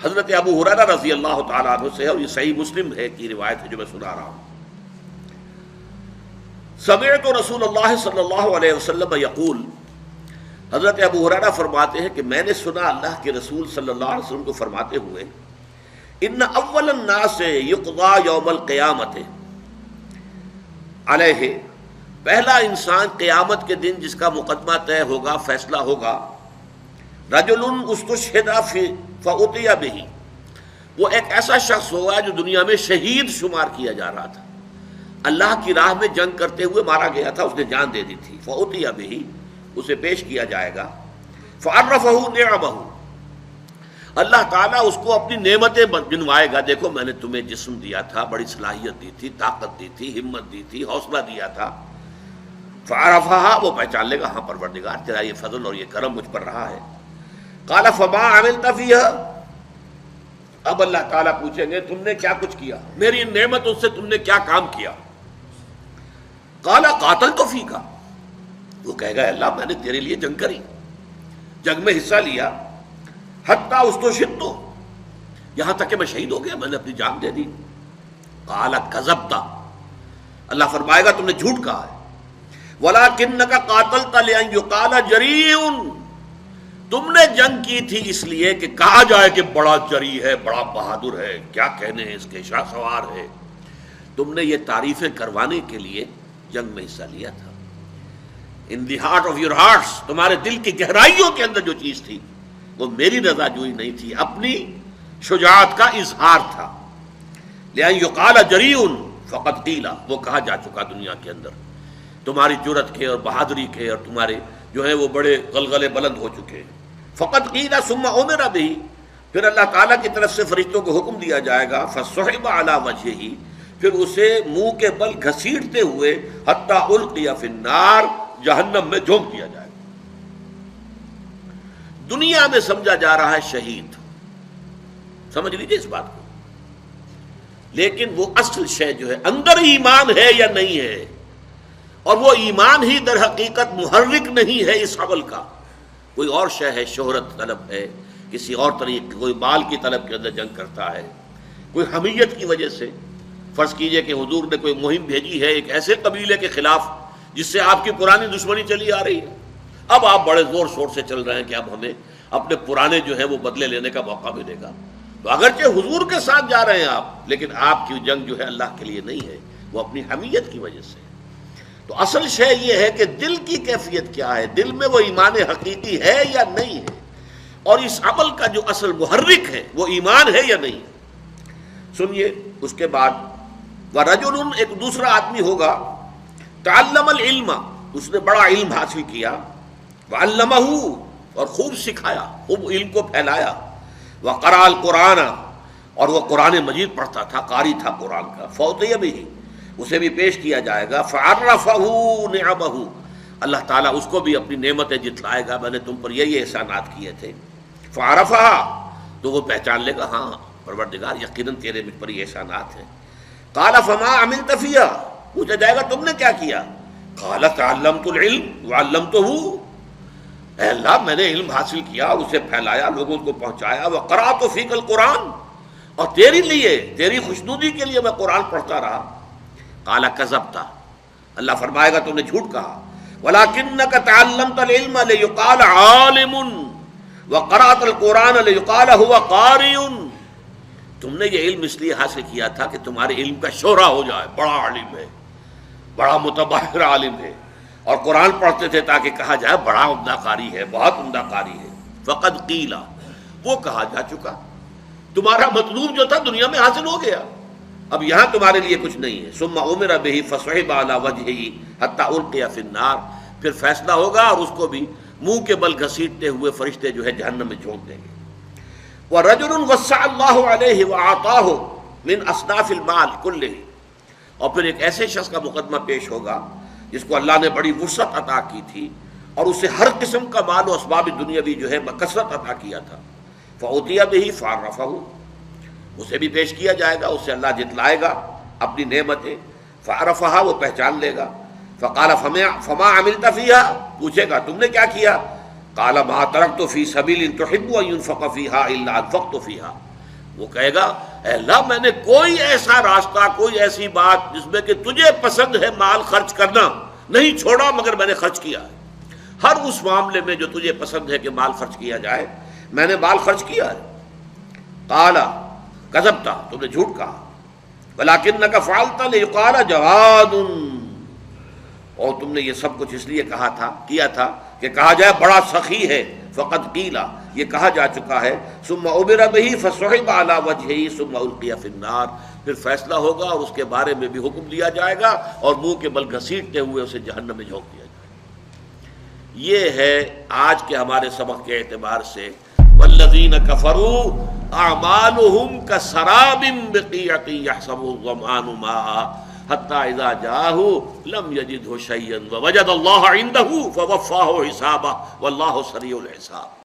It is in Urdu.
حضرت ابو ہریرہ رضی اللہ تعالیٰ عنہ سے ہے، اور یہ صحیح مسلم ہے کی روایت ہے جو میں سنا رہا ہوں. سمعت رسول اللہ صلی اللہ علیہ وسلم یقول، حضرت ابو ہریرہ فرماتے ہیں کہ میں نے سنا اللہ کے رسول صلی اللہ علیہ وسلم کو فرماتے ہوئے، ان اول الناس یقضى یوم القیامت علیہ، پہلا انسان قیامت کے دن جس کا مقدمہ طے ہوگا، فیصلہ ہوگا، رجل استشہد فأتي به، وہ ایک ایسا شخص ہوگا جو دنیا میں شہید شمار کیا جا رہا تھا، اللہ کی راہ میں جنگ کرتے ہوئے مارا گیا تھا، اس نے جان دے دی تھی. فأتي به، اسے پیش کیا جائے گا. فعرفہ نعمہ، اللہ تعالیٰ اس کو اپنی نعمتیں گنوائے گا. دیکھو میں نے تمہیں جسم دیا تھا، بڑی صلاحیت دی تھی، طاقت دی تھی، ہمت دی تھی، حوصلہ دیا تھا. فعرفہا، وہ پہچان لے گا، ہاں پروردگار تیرا یہ فضل اور یہ کرم مجھ پر رہا ہے. قال فما عملت فیہا، اب اللہ تعالیٰ پوچھیں گے تم نے کیا کچھ کیا، میری ان نعمتوں سے تم نے کیا کام کیا. قال قاتلت فیک، وہ کہے گا اللہ میں نے تیرے لیے جنگ کری، جنگ میں حصہ لیا. حتی استشہدت، یہاں تک کہ میں شہید ہو گیا، میں نے اپنی جان دے دی. قال کذبت، اللہ فرمائے گا تم نے جھوٹ کہا ہے. ولکنک قاتلت لأن یقال جریء، تم نے جنگ کی تھی اس لیے کہ کہا جائے کہ بڑا جری ہے، بڑا بہادر ہے، کیا کہنے ہیں اس کے، شاہ سوار ہے. تم نے یہ تعریفیں کروانے کے لیے جنگ میں حصہ لیا تھا. In the heart of your hearts, تمہارے دل کی گہرائیوں کے اندر جو چیز تھی وہ میری رضا جوئی نہیں تھی، اپنی شجاعت کا اظہار تھا. لأن یقال جریء فقد قیل، وہ کہا جا چکا دنیا کے اندر تمہاری جرأت کے اور بہادری کے، اور تمہارے جو ہیں وہ بڑے غلغلے بلند ہو چکے. فقط قیل ثم امر به، پھر اللہ تعالیٰ کی طرف سے فرشتوں کو حکم دیا جائے گا. فصحب علی وجہہ، پھر اسے منہ کے بل گھسیٹتے ہوئے حتی القی فی النار، جہنم میں جھونک دیا جائے گا. دنیا میں سمجھا جا رہا ہے شہید، سمجھ لیجیے اس بات کو، لیکن وہ اصل شے جو ہے اندر ایمان ہے یا نہیں ہے، اور وہ ایمان ہی در حقیقت محرک نہیں ہے اس عمل کا. کوئی اور شے ہے، شہرت طلب ہے، کسی اور طریقے، کوئی مال کی طلب کے اندر جنگ کرتا ہے، کوئی حمیت کی وجہ سے. فرض کیجئے کہ حضور نے کوئی مہم بھیجی ہے ایک ایسے قبیلے کے خلاف جس سے آپ کی پرانی دشمنی چلی آ رہی ہے، اب آپ بڑے زور شور سے چل رہے ہیں کہ اب ہمیں اپنے پرانے جو ہے وہ بدلے لینے کا موقع ملے گا. تو اگرچہ حضور کے ساتھ جا رہے ہیں آپ، لیکن آپ کی جنگ جو ہے اللہ کے لیے نہیں ہے، وہ اپنی حمیت کی وجہ سے. تو اصل شے یہ ہے کہ دل کی کیفیت کیا ہے، دل میں وہ ایمان حقیقی ہے یا نہیں ہے، اور اس عمل کا جو اصل محرک ہے وہ ایمان ہے یا نہیں. سنیے اس کے بعد، وَرَجُلٌ، ایک دوسرا آدمی ہوگا، تعلم العلم، اس نے بڑا علم حاصل کیا، وعلمہ، اور خوب سکھایا، خوب علم کو پھیلایا، وقرأ القرآن، اور وہ قرآن مجید پڑھتا تھا، قاری تھا قرآن کا. فأتي به، اسے بھی پیش کیا جائے گا. فعرفہ نعمہ، اللہ تعالیٰ اس کو بھی اپنی نعمتیں جتلائے گا، میں نے تم پر یہ احسانات کیے تھے. فعرفہ، تو وہ پہچان لے گا، ہاں پروردگار یقیناً تیرے مجھ پر یہ احسانات ہیں. قال فما عملت فیہا، پوچھا جائے گا تم نے کیا کیا. قال تعلمت العلم وعلمتہ، اے اللہ میں نے علم حاصل کیا، اسے پھیلایا، لوگوں کو پہنچایا. وقرأت فیک القرآن، اور تیرے لیے، تیری خوشنودی کے لیے میں قرآن پڑھتا رہا. قال کذبت، اللہ فرمائے گا تم نے جھوٹ کہا. ولکنک تعلمت العلم لیقال عالم وقرأت القرآن لیقال هو قاری، تم نے یہ علم اس لیے حاصل کیا تھا کہ تمہارے علم کا شہرہ ہو جائے، بڑا عالم ہے، بڑا متبحر عالم ہے، اور قرآن پڑھتے تھے تاکہ کہا جائے بڑا عمدہ قاری ہے، بہت عمدہ قاری ہے. فقد قیل، وہ کہا جا چکا، تمہارا مطلوب جو تھا دنیا میں حاصل ہو گیا، اب یہاں تمہارے لیے کچھ نہیں ہے. ثم امر به فصحب علی وجهه حتى القي في النار، پھر فیصلہ ہوگا اور اس کو بھی منہ کے بل گھسیٹتے ہوئے فرشتے جو ہے جہنم میں جھونک دیں گے. ورجل وسع اللہ علیہ واعطاه من اصناف المال كله، اور پھر ایک ایسے شخص کا مقدمہ پیش ہوگا جس کو اللہ نے بڑی وسعت عطا کی تھی اور اسے ہر قسم کا مال و اسباب دنیاوی جو ہے بکثرت عطا کیا تھا. فأتي به فعرفه، اسے بھی پیش کیا جائے گا، اسے اللہ جتلائے گا اپنی نعمتیں. فعرفها، وہ پہچان لے گا. فقال فما عملت فيها، پوچھے گا تم نے کیا کیا. قال ما تركت في سبيل تحب ان ينفق فيها الا انفقت فيها، وہ کہے گا اے اللہ میں نے کوئی ایسا راستہ، کوئی ایسی بات جس میں کہ تجھے پسند ہے مال خرچ کرنا نہیں چھوڑا، مگر میں نے خرچ کیا ہے۔ ہر اس معاملے میں جو تجھے پسند ہے کہ مال خرچ کیا جائے میں نے مال خرچ کیا ہے۔ قال کذبت، تم نے جھوٹ کہا، ولکنک فعلت لیقال جواد، اور تم نے یہ سب کچھ اس لیے کیا تھا کہ کہا جائے بڑا سخی ہے، فقد قیل، یہ کہا جا چکا ہے، ثم عبر بہ فصحب علی وجہہ ثم القی فی النار، پھر فیصلہ ہوگا اور اس کے بارے میں بھی حکم دیا جائے گا اور منہ کے بل گھسیٹتے ہوئے اسے جہنم میں جھونک دیا جائے گا۔ یہ ہے آج کے ہمارے سبق کے اعتبار سے، والذین کفروا اعمالهم کسراب بقیعۃ یحسبہ الظمآن ماء حتی اذا جاءہ لم یجدہ شیئا ووجد اللہ عندہ فوفاہ حسابہ واللہ سریع الحساب۔